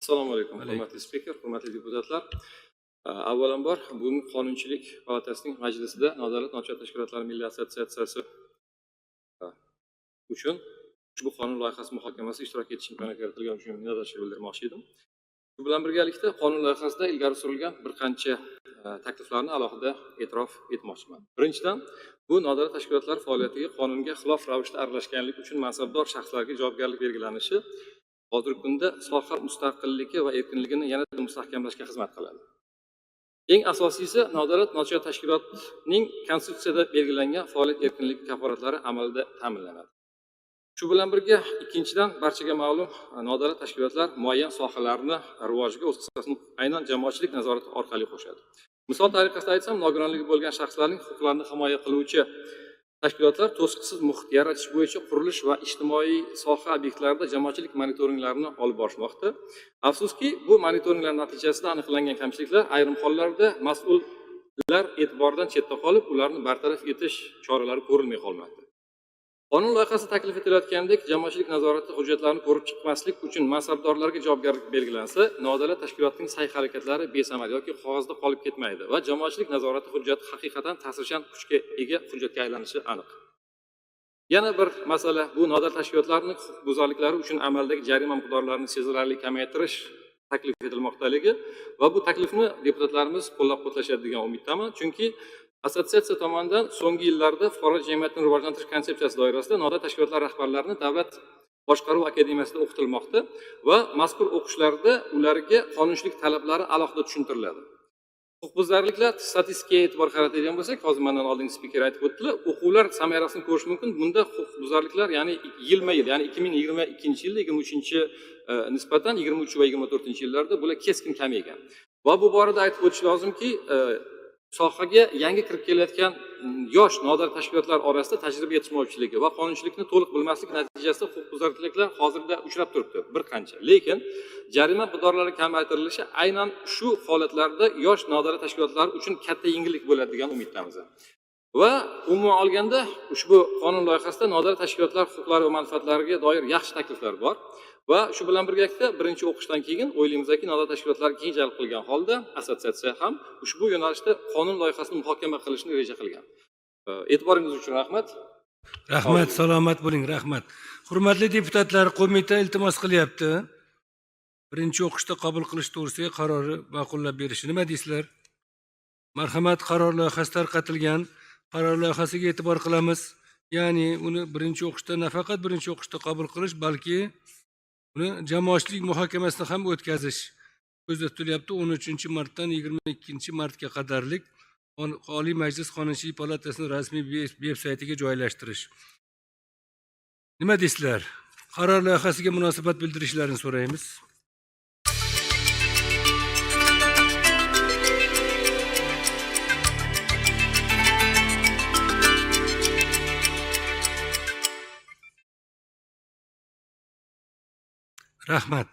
Assalomu alaykum, hurmatli spiker, hurmatli deputatlar. Avvalambor, bugungi Qonunchilik palatasining majlisida Nodavlat nochor tashkilotlar milliy assotsiatsiyasi uchun ushbu qonun loyihasi muhokamasida ishtirok etish imkoniyati yaratilgani uchun minnatdorchilik bildirmoqchi edim. Shu bilan birgalikda qonun loyihasida ilgari surilgan bir qancha takliflarni alohida e'tirof etmoqchiman. Birinchidan, bu nodavlat tashkilotlar faoliyatiga qonunga xilof ravishda aralashganlik uchun mansabdor shaxslarga javobgarlik belgilanishi hozirgi kunda soha mustaqilligi va erkinligini yanada mustahkamlashga xizmat qiladi. Eng asosiysi, nodavlat nochor tashkilotning konstitutsiyada belgilangan faoliyat erkinligi kafolatlari amalda ta'minlanadi. Shu bilan birga, ikkinchidan, barchaga ma'lum, nodavlat tashkilotlar muayyan sohalarni rivojiga o'z hissasini aynan jamoatchilik nazorati orqali qo'shadi. Misol tariqasida aytsam, nogironligi bo'lgan shaxslarning huquqlarini himoya qiluvchi tashkilotlar to'siqsiz muhit yaratish bo'yicha qurilish va ijtimoiy soha obyektlarida jamoatchilik monitoringlarini olib borishmoqda. Afsuski, bu monitoringlar natijasida aniqlangan kamchiliklar ayrim hollarda mas'ullar e'tibordan chetda qolib, ularni bartaraf etish choralari ko'rilmay qolmoqda. Qonun loyihasi taklif etilayotgandek jamoatchilik nazorati hujjatlarini ko'rib chiqmaslik uchun mansabdorlarga javobgarlik belgilansa, nodavlat tashkilotning sa'y-harakatlari besamar yoki qog'ozda qolib ketmaydi va jamoatchilik nazorati hujjati haqiqatan ta'sirchan kuchga ega hujjatga aylanishi aniq. Yana bir masala, bu nodavlat tashkilotlarning huquqbuzarliklari uchun amaldagi jarima miqdorlarini sezilarli kamaytirish taklif etilmoqdaligi va bu taklifni deputatlarimiz qo'llab-quvvatlashadi degan umiddaman, chunki assotsiatsiya tomonidan so'nggi yillarda fuqarolik jamiyatini rivojlantirish konsepsiyasi doirasida nodavlat tashkilotlar rahbarlarini Davlat boshqaruv akademiyasida o'qitilmoqda va mazkur o'qishlarda ularga qonunchilik talablari alohida tushuntiriladi. Huquqbuzarliklar statistikaga e'tibor qaratadigan bo'lsak, hozir mendan oldingi spiker aytib o'tdilar, o'quvlar samarasini ko'rish mumkin. Bunda huquqbuzarliklar, ya'ni yilma-yil, ya'ni 2022-yilda 23-chi nisbatan 23 va 24-yillarda bular keskin kamaygan. Va bu borada aytib o'tish lozimki, sohaga yangi kirib kelayotgan yosh nodavlat tashkilotlar orasida tajriba yetishmovchiligi va qonunchilikni to'liq bilmaslik natijasida huquqbuzarliklar hozirda uchrab turibdi bir qancha. Lekin jarima miqdorlari kamaytirilishi aynan shu holatlarda yosh nodavlat tashkilotlar uchun katta yengillik bo'ladi degan umiddamiz. Va umuman olganda ushbu qonun loyihasida nodavlat tashkilotlar huquqlari va manfaatlariga doir yaxshi takliflar bor. Va shu bilan birgalikda birinchi o'qishdan keyin o'ylaymizki, nodavlat tashkilotlar keng jalb qilgan holda assotsiatsiya ham ushbu yo'nalishda qonun loyihasini muhokama qilishni reja qilgan. E'tiboringiz uchun rahmat. Rahmat, salomat bo'ling, rahmat. Hurmatli deputatlar, qo'mita iltimos qilyapti. Birinchi o'qishda qabul qilish to'g'risidagi qarori ma'qullab berishi. Nima deysizlar? Marhamat, qaror loyihasi tarqatilgan. Qaror loyihasiga e'tibor qilamiz. Ya'ni uni birinchi o'qishda, nafaqat birinchi o'qishda qabul qilish, balki uni jamoatchilik muhokamasini ham o'tkazish ko'zda tutilyapti. 13-martdan 22-martga qadarlik Oliy Majlis Qonunchilik palatasining rasmiy veb-saytiga joylashtirish. Nima deysizlar? Qaror loyihasiga munosabat bildirishlarini so'raymiz. Rahmat.